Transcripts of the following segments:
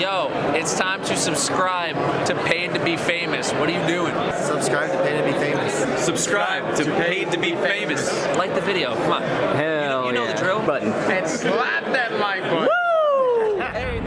Yo, it's time to subscribe to Paid to Be Famous. What are you doing? Subscribe to Paid to Be Famous. Subscribe to Paid to Be Famous. Like the video, come on. Hell you know yeah. the drill. Button. And slap that like button. Woo! Hey.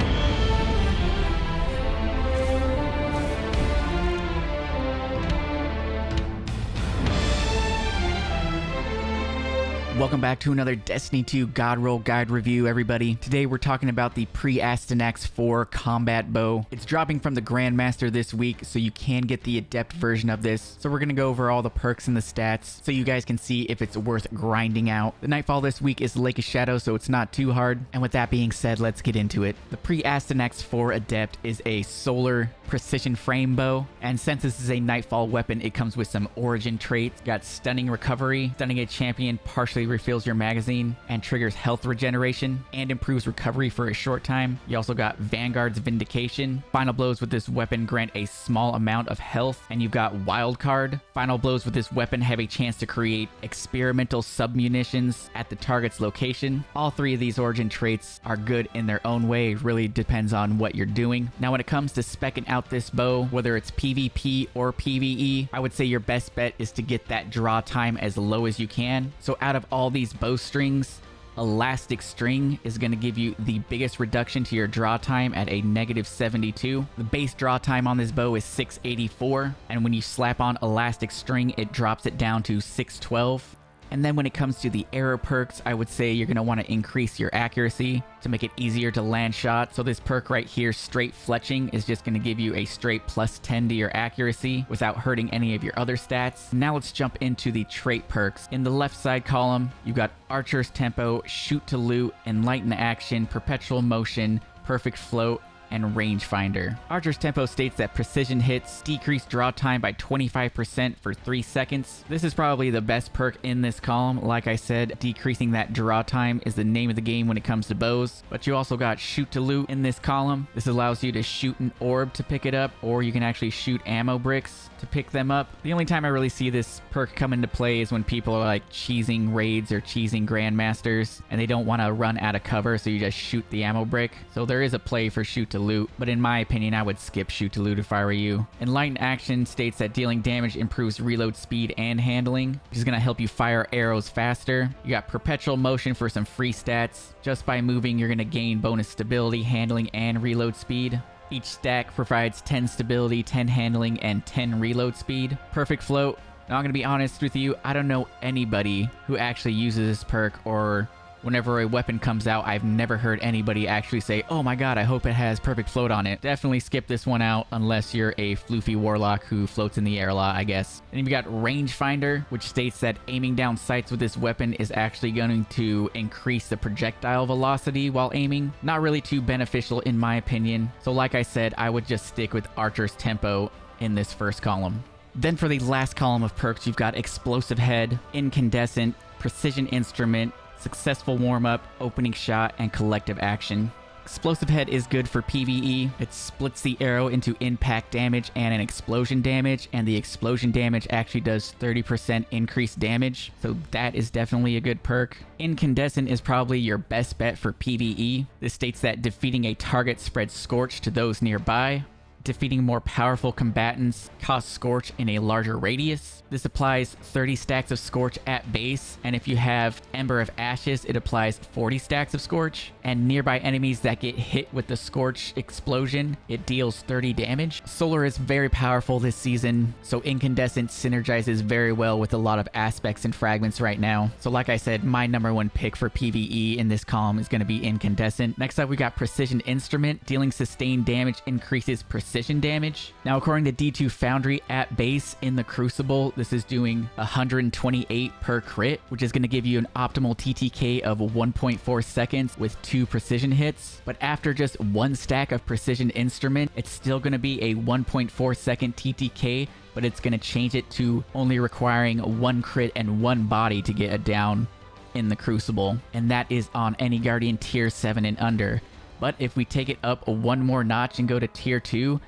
Welcome back to another Destiny 2 God Roll Guide review, everybody. Today we're talking about the pre-ASTYANAX IV combat bow. It's dropping from the Grandmaster this week, so you can get the Adept version of this. So we're going to go over all the perks and the stats, so you guys can see if it's worth grinding out. The Nightfall this week is Lake of Shadows, so it's not too hard. And with that being said, let's get into it. The pre-ASTYANAX IV Adept is a solar precision frame bow, and since this is a Nightfall weapon, it comes with some origin traits. Got stunning recovery, stunning a champion partially refills your magazine and triggers health regeneration and improves recovery for a short time. You also got Vanguard's Vindication. Final blows with this weapon grant a small amount of health, and you've got Wildcard. Final blows with this weapon have a chance to create experimental submunitions at the target's location. All three of these origin traits are good in their own way. It really depends on what you're doing. Now, when it comes to speccing out this bow, whether it's PvP or PvE, I would say your best bet is to get that draw time as low as you can. So out of all these bowstrings, Elastic String is going to give you the biggest reduction to your draw time at a -72. The base draw time on this bow is 684, and when you slap on Elastic String, it drops it down to 612. And then when it comes to the arrow perks, I would say you're going to want to increase your accuracy to make it easier to land shots. So this perk right here, Straight Fletching, is just going to give you a straight +10 to your accuracy without hurting any of your other stats. Now let's jump into the trait perks. In the left side column, you've got Archer's Tempo, Shoot to Loot, Enlighten Action, Perpetual Motion, Perfect Float, and Rangefinder. Archer's Tempo states that precision hits decrease draw time by 25% for 3 seconds. This is probably the best perk in this column. Like I said, decreasing that draw time is the name of the game when it comes to bows. But you also got Shoot to Loot in this column. This allows you to shoot an orb to pick it up, or you can actually shoot ammo bricks to pick them up. The only time I really see this perk come into play is when people are like cheesing raids or cheesing Grandmasters and they don't want to run out of cover, so you just shoot the ammo brick. So there is a play for Shoot to Loot, but in my opinion, I would skip Shoot to Loot if I were you. Enlighten Action states that dealing damage improves reload speed and handling, which is going to help you fire arrows faster. You got Perpetual Motion for some free stats. Just by moving, you're going to gain bonus stability, handling, and reload speed. Each stack provides 10 stability, 10 handling, and 10 reload speed. Perfect Float. Now, I'm going to be honest with you, I don't know anybody who actually uses this perk, or whenever a weapon comes out, I've never heard anybody actually say, oh my god, I hope it has Perfect Float on it. Definitely skip this one out unless you're a floofy warlock who floats in the air a lot, I guess. And you've got Rangefinder, which states that aiming down sights with this weapon is actually going to increase the projectile velocity while aiming. Not really too beneficial in my opinion. So like I said, I would just stick with Archer's Tempo in this first column. Then for the last column of perks, you've got Explosive Head, Incandescent, Precision Instrument, Successful Warm-Up, Opening Shot, and Collective Action. Explosive Head is good for PvE. It splits the arrow into impact damage and an explosion damage, and the explosion damage actually does 30% increased damage, so that is definitely a good perk. Incandescent is probably your best bet for PvE. This states that defeating a target spreads Scorch to those nearby. Defeating more powerful combatants causes Scorch in a larger radius. This applies 30 stacks of Scorch at base, and if you have Ember of Ashes, it applies 40 stacks of Scorch. And nearby enemies that get hit with the Scorch explosion, it deals 30 damage. Solar is very powerful this season, so Incandescent synergizes very well with a lot of aspects and fragments right now. So like I said, my #1 pick for PvE in this column is going to be Incandescent. Next up, we got Precision Instrument. Dealing sustained damage increases precision damage. Now, according to D2 Foundry, at base in the Crucible, this is doing 128 per crit, which is going to give you an optimal TTK of 1.4 seconds with 2 precision hits. But after just 1 stack of Precision Instrument, it's still going to be a 1.4 second TTK, but it's going to change it to only requiring 1 crit and 1 body to get a down in the Crucible, and that is on any Guardian tier 7 and under. But if we take it up 1 more notch and go to tier 2,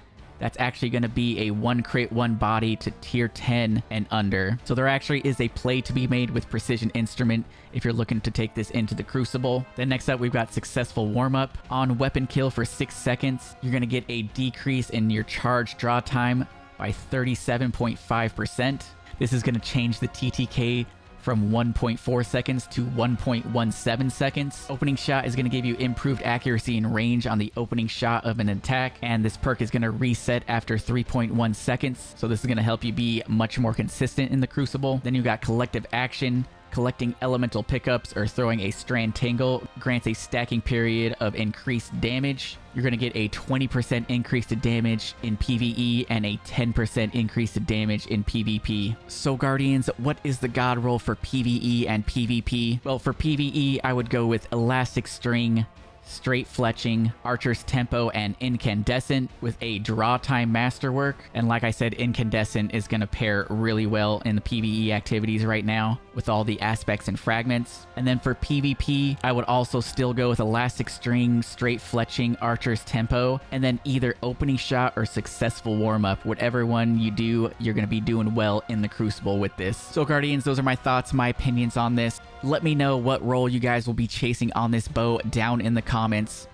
that's actually going to be a 1 crit 1 body to tier 10 and under. So there actually is a play to be made with Precision Instrument if you're looking to take this into the Crucible. Then next up, we've got Successful Warm-Up. On weapon kill for 6 seconds, you're going to get a decrease in your charge draw time by 37.5%. This is going to change the TTK from 1.4 seconds to 1.17 seconds. Opening shot is going to give you improved accuracy and range on the opening shot of an attack, and this perk is going to reset after 3.1 seconds. So this is going to help you be much more consistent in the Crucible. Then you got Collective Action. Collecting elemental pickups or throwing a strand tangle grants a stacking period of increased damage. You're going to get a 20% increase to damage in PvE and a 10% increase to damage in PvP. So Guardians, what is the god roll for PvE and PvP? Well, for PvE, I would go with Elastic String, Straight Fletching, Archer's Tempo, and Incandescent with a draw time masterwork. And like I said, Incandescent is going to pair really well in the PvE activities right now with all the aspects and fragments. And then for PvP, I would also still go with Elastic String, Straight Fletching, Archer's Tempo, and then either Opening Shot or Successful Warm-Up. Whatever one you do, you're going to be doing well in the Crucible with this. So Guardians, those are my thoughts, my opinions on this. Let me know what role you guys will be chasing on this bow down in the comments.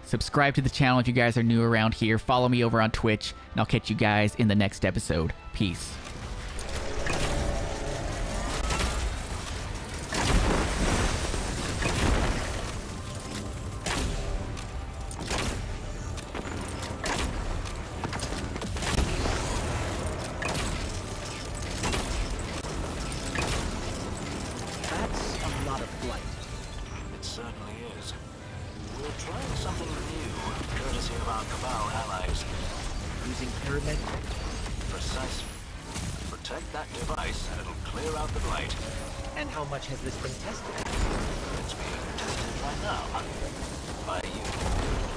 Subscribe to the channel if you guys are new around here. Follow me over on Twitch, and I'll catch you guys in the next episode. Peace. It certainly is. We're trying something new, courtesy of our Cabal allies. Using pyramid? Precisely. Protect that device and it'll clear out the blight. And how much has this been tested? It's being tested right now. By you.